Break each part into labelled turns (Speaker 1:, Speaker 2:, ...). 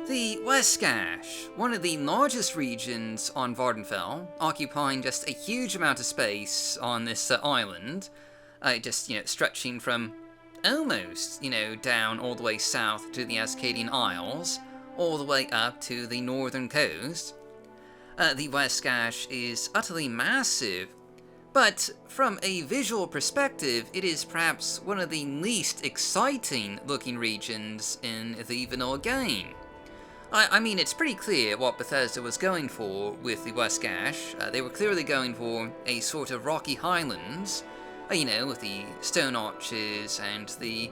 Speaker 1: The West Gash, one of the largest regions on Vardenfell, occupying just a huge amount of space on this island, stretching from almost, down all the way south to the Ascadian Isles, all the way up to the northern coast. The West Gash is utterly massive, but from a visual perspective, it is perhaps one of the least exciting looking regions in the vanilla game. I mean, it's pretty clear what Bethesda was going for with the West Gash. They were clearly going for a sort of rocky highlands, with the stone arches and the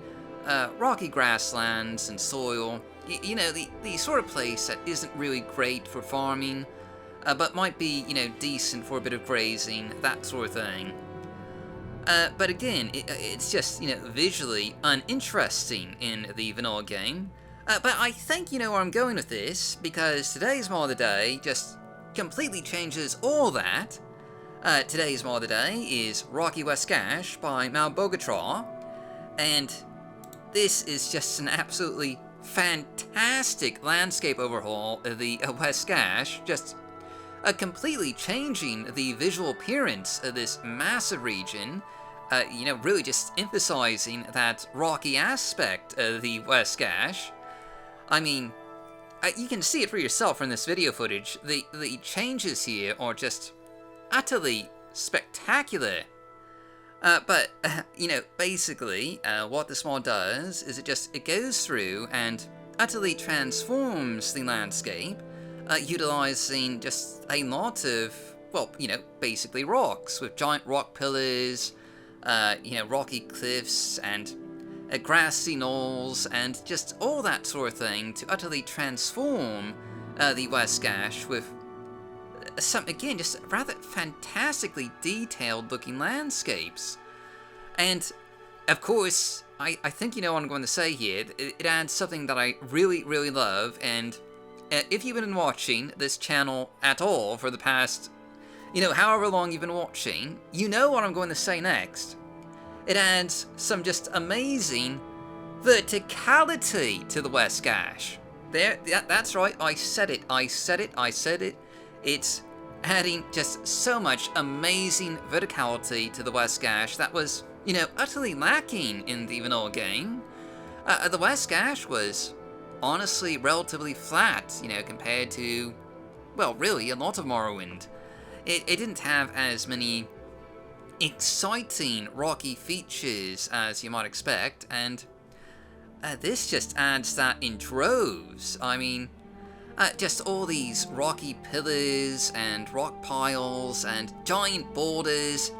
Speaker 1: rocky grasslands and soil. The sort of place that isn't really great for farming, but might be, decent for a bit of grazing, that sort of thing. But again, it's just, visually uninteresting in the vanilla game. But I think you know where I'm going with this, because today's mod of the day just completely changes all that. Today's mod of the day is Rocky West Gash by Malbogatra, and this is just an absolutely fantastic landscape overhaul of the West Gash, just completely changing the visual appearance of this massive region, really just emphasizing that rocky aspect of the West Gash. I mean, you can see it for yourself from this video footage. The changes here are just utterly spectacular. But basically, what this mod does is it goes through and utterly transforms the landscape, utilizing just a lot of, basically rocks, with giant rock pillars, rocky cliffs, and grassy knolls, and just all that sort of thing to utterly transform the West Gash with some, again, just rather fantastically detailed looking landscapes. And, of course, I think you know what I'm going to say here. It adds something that I really, really love, and if you've been watching this channel at all for the past, however long you've been watching, you know what I'm going to say next. It adds some just amazing verticality to the West Gash. That's right, I said it. It's adding just so much amazing verticality to the West Gash that was, utterly lacking in the vanilla game. The West Gash was honestly relatively flat, compared to, well, really a lot of Morrowind. It didn't have as many exciting rocky features as you might expect, and this just adds that in droves. I mean, just all these rocky pillars and rock piles and giant boulders,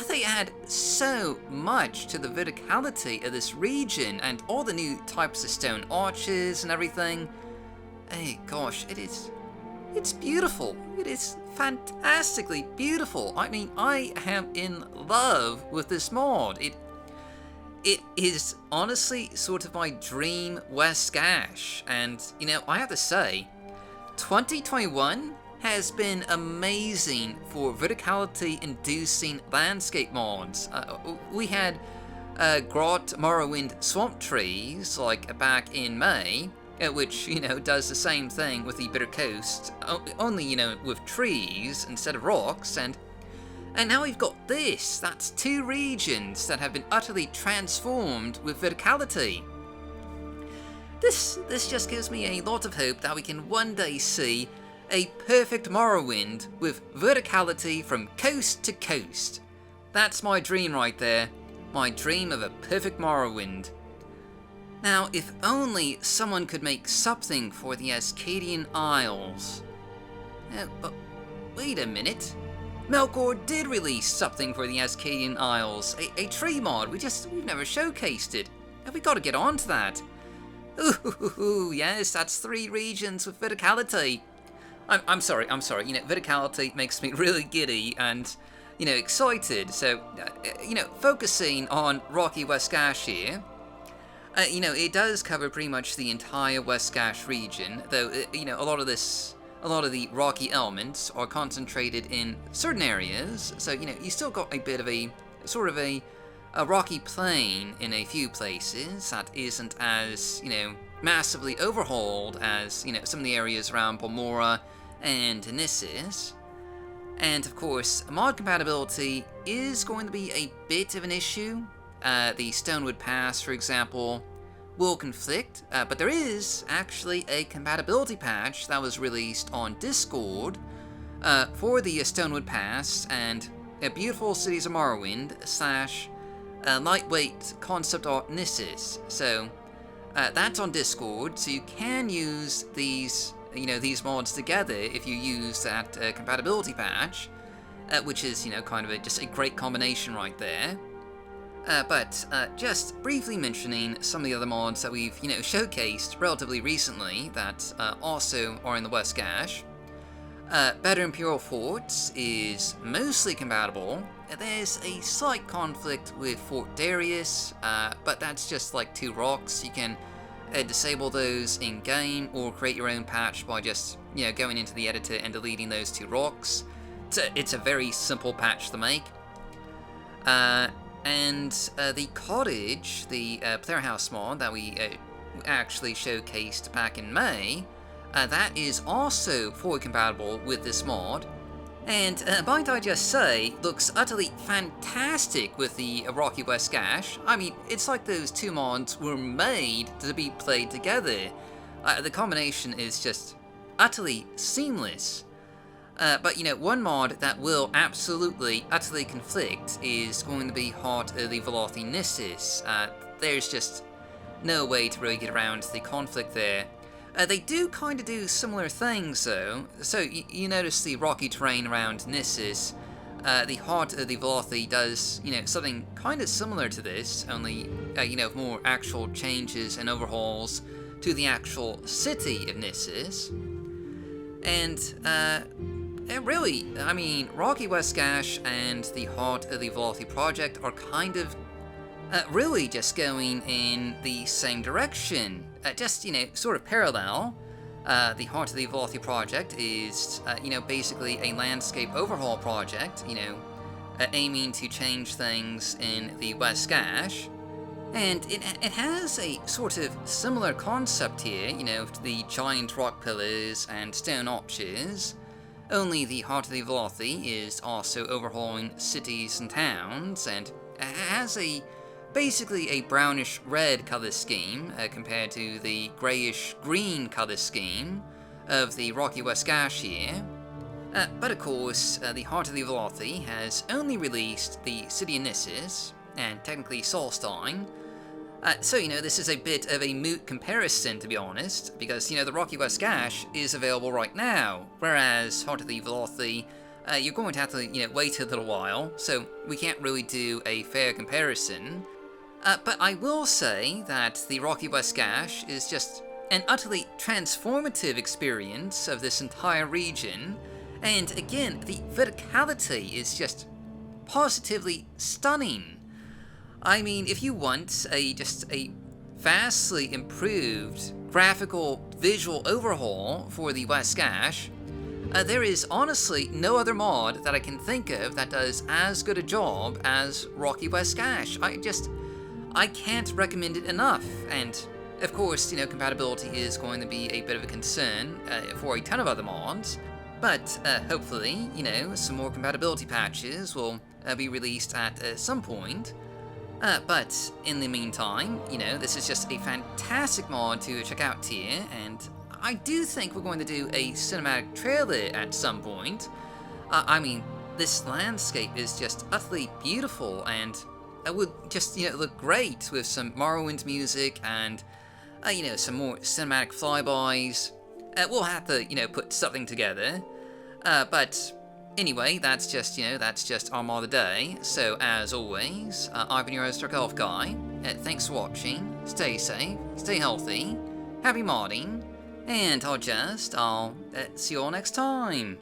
Speaker 1: they add so much to the verticality of this region, and all the new types of stone arches and everything. Hey, gosh, it's beautiful. It is fantastically beautiful. I mean, I am in love with this mod. It is honestly sort of my dream West Gash, and I have to say, 2021 has been amazing for verticality-inducing landscape mods. We had Grot Morrowind swamp trees like back in May, which, does the same thing with the Bitter Coast, only, with trees instead of rocks, and now we've got this. That's two regions that have been utterly transformed with verticality. This just gives me a lot of hope that we can one day see a perfect Morrowind with verticality from coast to coast. That's my dream right there, my dream of a perfect Morrowind. Now, if only someone could make something for the Ascadian Isles. But wait a minute. Melkor did release something for the Ascadian Isles, a tree mod. We've never showcased it. We gotta get on to that. Ooh, yes, that's 3 regions with verticality. I'm sorry, verticality makes me really giddy and, excited. So, focusing on Rocky West Gash here, it does cover pretty much the entire West Gash region, though, a lot of the rocky elements are concentrated in certain areas, so, you still got a bit of a, sort of a rocky plain in a few places that isn't as, massively overhauled as, some of the areas around Balmora and Nissus. And of course, mod compatibility is going to be a bit of an issue. The Stonewood Pass, for example, will conflict, but there is actually a compatibility patch that was released on Discord for the Stonewood Pass and Beautiful Cities of Morrowind / lightweight concept art Nissus. So that's on Discord, so you can use these mods together if you use that compatibility patch, which is kind of just a great combination right there. But just briefly mentioning some of the other mods that we've showcased relatively recently that also are in the West Gash. Better Imperial Forts is mostly compatible. There's a slight conflict with Fort Darius, but that's just like 2 rocks. You can disable those in-game or create your own patch by just going into the editor and deleting those 2 rocks. It's a very simple patch to make. And the Cottage, the player house mod that we actually showcased back in May, that is also fully compatible with this mod, and might I just say, looks utterly fantastic with the Rocky West Gash. I mean, it's like those 2 mods were made to be played together. The combination is just utterly seamless. But one mod that will absolutely, utterly conflict is going to be Heart of the Velothi Nissus. There's just no way to really get around the conflict there. They do kind of do similar things, though. So you notice the rocky terrain around Nissus. The Heart of the Velothi does, something kind of similar to this, only, more actual changes and overhauls to the actual city of Nissus. And really, I mean, Rocky West Gash and the Heart of the Velothi project are kind of really just going in the same direction. Just, sort of parallel. The Heart of the Velothi project is, basically a landscape overhaul project, aiming to change things in the West Gash. And it has a sort of similar concept here, to the giant rock pillars and stone arches. Only the Heart of the Velothi is also overhauling cities and towns, and has basically a brownish-red color scheme compared to the grayish-green color scheme of the Rocky West Gash here. But of course, the Heart of the Velothi has only released the City of Nissus, and technically Solstein. So, this is a bit of a moot comparison, to be honest, because, the Rocky West Gash is available right now, whereas Heart of the Velothi, you're going to have to, wait a little while, so we can't really do a fair comparison. But I will say that the Rocky West Gash is just an utterly transformative experience of this entire region, and again, the verticality is just positively stunning. I mean, if you want just a vastly improved graphical visual overhaul for the West Gash, there is honestly no other mod that I can think of that does as good a job as Rocky West Gash. I can't recommend it enough, and of course, compatibility is going to be a bit of a concern for a ton of other mods, but hopefully, some more compatibility patches will be released at some point. But in the meantime, this is just a fantastic mod to check out here, and I do think we're going to do a cinematic trailer at some point. I mean, this landscape is just utterly beautiful, and it would just, look great with some Morrowind music and, some more cinematic flybys. We'll have to, put something together. But anyway, that's just our mod of the day. So, as always, I've been your host, Dark Elf Guy. Thanks for watching. Stay safe, stay healthy, happy modding, and I'll see you all next time.